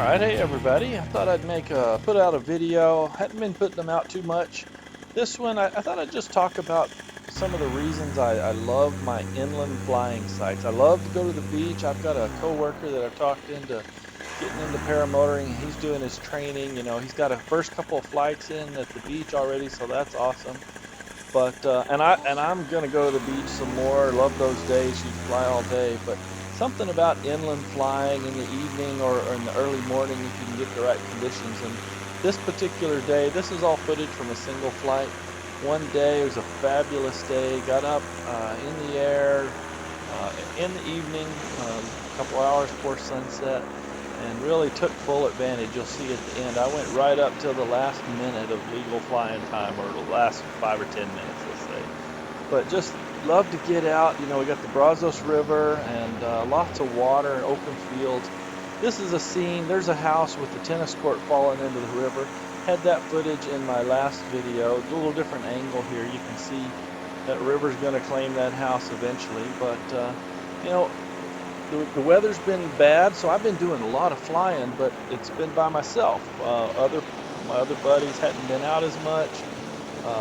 Alright, hey everybody. I thought I'd put out a video. Hadn't been putting them out too much. This one, I thought I'd just talk about some of the reasons I love my inland flying sites. I love to go to the beach. I've got a coworker that I've talked into getting into paramotoring. He's doing his training. He's got a first couple of flights in at the beach already, so that's awesome. But I'm gonna go to the beach some more. Love those days. You fly all day, but something about inland flying in the evening or in the early morning if you can get the right conditions. And this particular day, this is all footage from a single flight. One day, it was a fabulous day. Got up in the air in the evening, a couple hours before sunset, and really took full advantage. You'll see at the end, I went right up till the last minute of legal flying time, or the last 5 or 10 minutes, let's say. But just love to get out. We got the Brazos River and lots of water and open fields. This is a scene. There's a house with the tennis court falling into the river. Had that footage in my last video. A little different angle here. You can see that river's going to claim that house eventually. But you know, the weather's been bad, so I've been doing a lot of flying, but it's been by myself. My other buddies hadn't been out as much.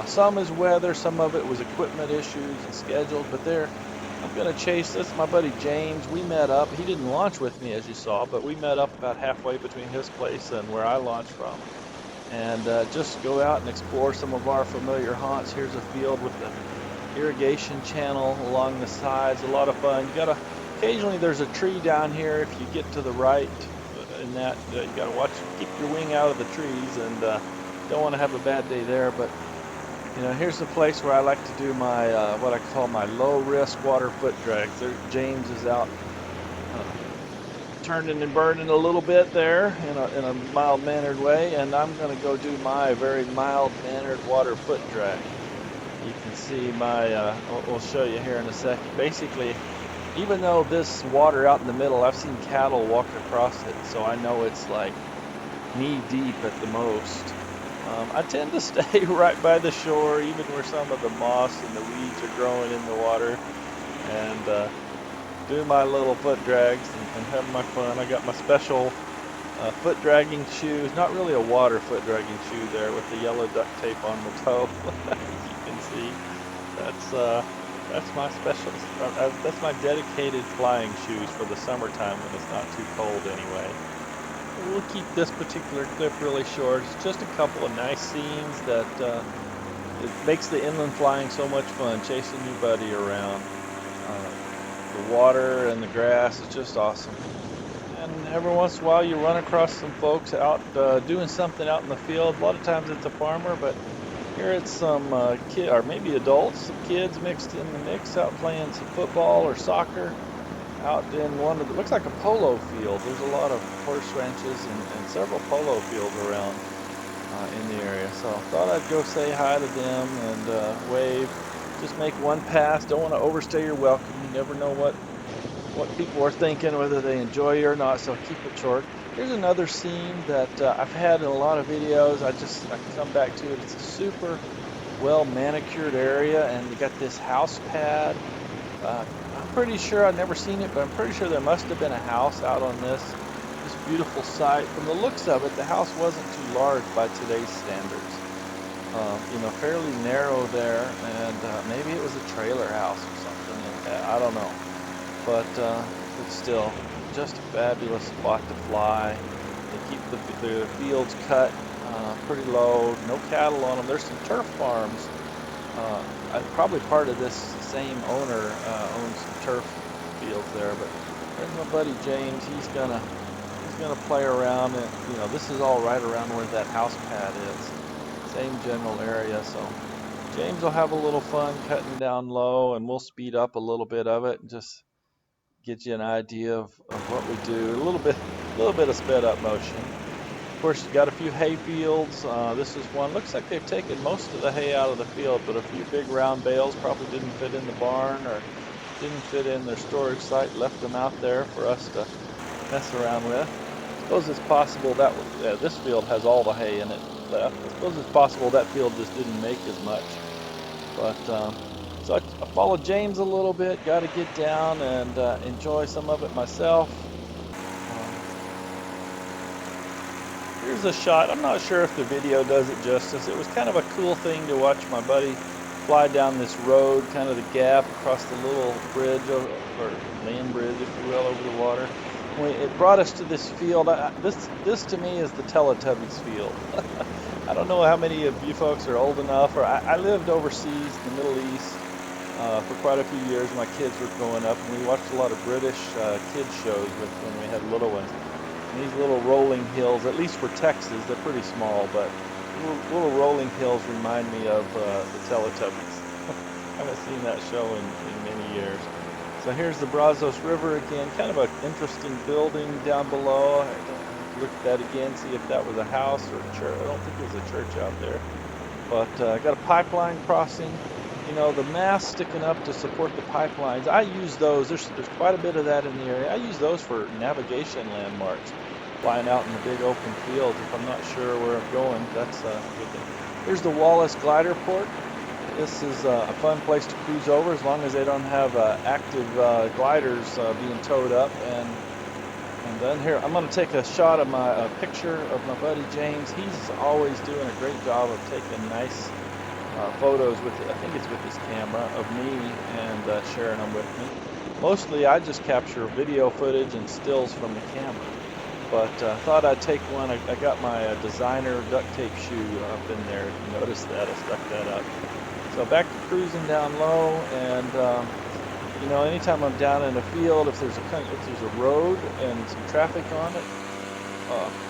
Some is weather, some of it was equipment issues and scheduled, but I'm going to chase this. My buddy James, we met up. He didn't launch with me, as you saw, but we met up about halfway between his place and where I launched from. And just go out and explore some of our familiar haunts. Here's a field with the irrigation channel along the sides. A lot of fun. Occasionally there's a tree down here. If you get to the right in that, you got to keep your wing out of the trees, and don't want to have a bad day there. But here's the place where I like to do my what I call my low-risk water foot drags. James is out turning and burning a little bit there in a mild-mannered way, and I'm going to go do my very mild-mannered water foot drag. You can see we'll show you here in a second. Basically, even though this water out in the middle, I've seen cattle walk across it, so I know it's like knee-deep at the most. I tend to stay right by the shore, even where some of the moss and the weeds are growing in the water, and do my little foot drags and have my fun. I got my special foot dragging shoes, not really a water foot dragging shoe there, with the yellow duct tape on the toe. As you can see, that's my special. That's my dedicated flying shoes for the summertime when it's not too cold anyway. We'll keep this particular clip really short. It's just a couple of nice scenes that it makes the inland flying so much fun, chasing your buddy around. The water and the grass is just awesome. And every once in a while you run across some folks out doing something out in the field. A lot of times it's a farmer, but here it's some kid, or maybe adults, some kids mixed in the mix, out playing some football or soccer out in one of the, looks like a polo field. There's a lot of horse ranches and several polo fields around in the area. So I thought I'd go say hi to them and wave. Just make one pass. Don't want to overstay your welcome. You never know what people are thinking, whether they enjoy you or not, so keep it short. Here's another scene that I've had in a lot of videos. I can come back to it. It's a super well manicured area, and you got this house pad. I'm pretty sure, I've never seen it, but I'm pretty sure there must have been a house out on this beautiful site. From the looks of it, the house wasn't too large by today's standards. Fairly narrow there, and maybe it was a trailer house or something like that. I don't know. But still, just a fabulous spot to fly. They keep the fields cut pretty low, no cattle on them. There's some turf farms. Probably part of this same owner owns some turf fields there. But there's my buddy James. He's gonna play around, and this is all right around where that house pad is. Same general area, so James will have a little fun cutting down low, and we'll speed up a little bit of it and just get you an idea of what we do. A little bit of sped up motion. Of course, you got a few hay fields. This is one. Looks like they've taken most of the hay out of the field, but a few big round bales probably didn't fit in the barn or didn't fit in their storage site. Left them out there for us to mess around with. I suppose it's possible that this field has all the hay in it left. I suppose it's possible that field just didn't make as much. But so I followed James a little bit. Got to get down and enjoy some of it myself. here's a shot. I'm not sure if the video does it justice. It was kind of a cool thing to watch my buddy fly down this road, kind of the gap across the little bridge, or land bridge, if you will, over the water. It brought us to this field. This to me is the Teletubbies field. I don't know how many of you folks are old enough, or I lived overseas in the Middle East for quite a few years. My kids were growing up, and we watched a lot of British kids shows when we had little ones. And these little rolling hills, at least for Texas, they're pretty small, but little rolling hills remind me of the Teletubbies. I haven't seen that show in many years. So here's the Brazos River again, kind of an interesting building down below. I looked at that again, see if that was a house or a church. I don't think there's a church out there. But I got a pipeline crossing. You know, the masts sticking up to support the pipelines. I use those. There's quite a bit of that in the area. I use those for navigation landmarks. Flying out in the big open fields. If I'm not sure where I'm going, that's a good thing. Here's the Wallace Glider Port. This is a fun place to cruise over as long as they don't have active gliders being towed up. And then here, I'm going to take a shot of a picture of my buddy James. He's always doing a great job of taking nice photos with, I think it's with his camera, of me and sharing them with me. Mostly I just capture video footage and stills from the camera. But I thought I'd take one. I got my designer duct tape shoe up in there. If you notice that, I stuck that up. So back to cruising down low, and you know, anytime I'm down in a field, if there's a road and some traffic on it,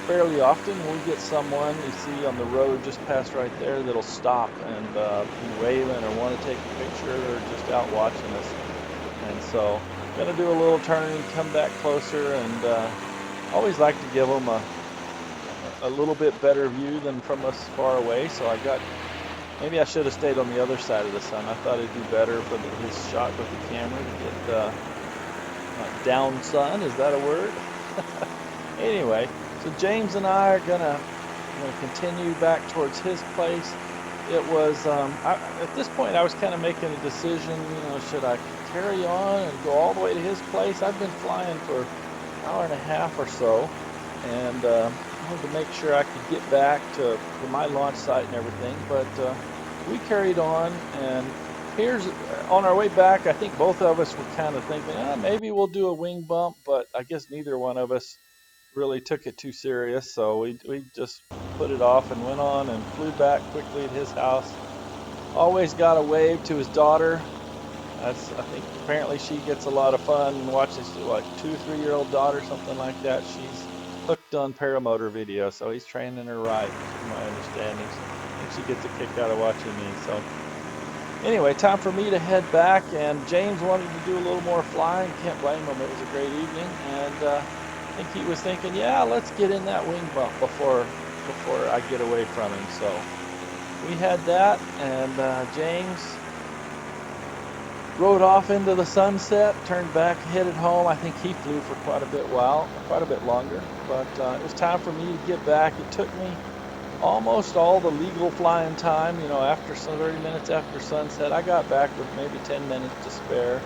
fairly often we'll get someone you see on the road just past right there that'll stop and be waving or want to take a picture or just out watching us. And so I'm gonna do a little turn, come back closer, and always like to give them a little bit better view than from us far away. So maybe I should have stayed on the other side of the sun. I thought it'd be better for his shot with the camera to get down sun. Is that a word? Anyway, so James and I are gonna continue back towards his place. It was at this point I was kind of making a decision. Should I carry on and go all the way to his place? I've been flying for hour and a half or so, and I wanted to make sure I could get back to my launch site and everything. But we carried on, and here's on our way back. I think both of us were kind of thinking, maybe we'll do a wing bump, but I guess neither one of us really took it too serious. So we just put it off and went on and flew back quickly to his house. Always got a wave to his daughter. I think apparently she gets a lot of fun and watches, like, 2-3-year-old daughter, something like that. She's hooked on Paramotor video, so he's training her right, from my understanding. I think she gets a kick out of watching me. So anyway, time for me to head back, and James wanted to do a little more flying. Can't blame him. It was a great evening, and I think he was thinking, yeah, let's get in that wing bump before I get away from him. So we had that, and James rode off into the sunset, turned back, headed home. I think he flew for quite a bit longer, but it was time for me to get back. It took me almost all the legal flying time, after 30 minutes after sunset. I got back with maybe 10 minutes to spare.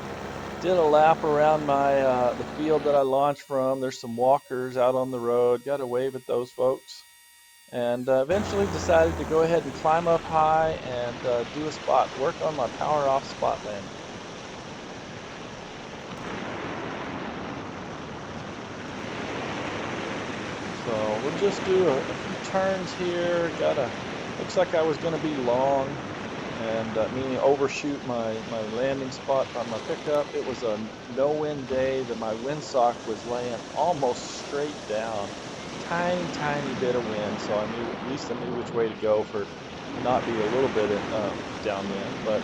Did a lap around the field that I launched from. There's some walkers out on the road. Got a wave at those folks. And eventually decided to go ahead and climb up high and do a spot, work on my power off spot landing. So we'll just do a few turns here. Looks like I was going to be long, and meaning overshoot my landing spot on my pickup. It was a no-wind day. My windsock was laying almost straight down. Tiny bit of wind, so at least I knew which way to go for not be a little bit downwind. But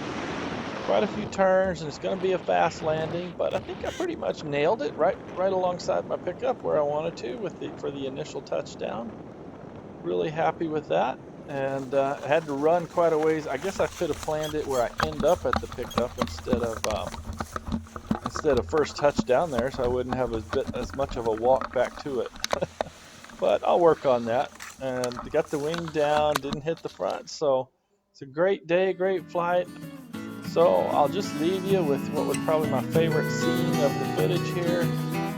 quite a few turns, and it's going to be a fast landing. But I think I pretty much nailed it right alongside my pickup where I wanted to for the initial touchdown. Really happy with that, and I had to run quite a ways. I guess I could have planned it where I end up at the pickup instead of first touchdown there, so I wouldn't have as much of a walk back to it. But I'll work on that. And got the wing down, didn't hit the front, so it's a great day, great flight. So I'll just leave you with what was probably my favorite scene of the footage here.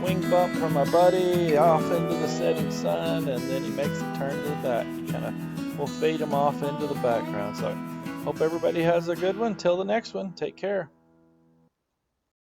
wing bump from my buddy off into the setting sun, and then he makes a turn to the back. Kind of, we'll fade him off into the background. So hope everybody has a good one. Till the next one, take care.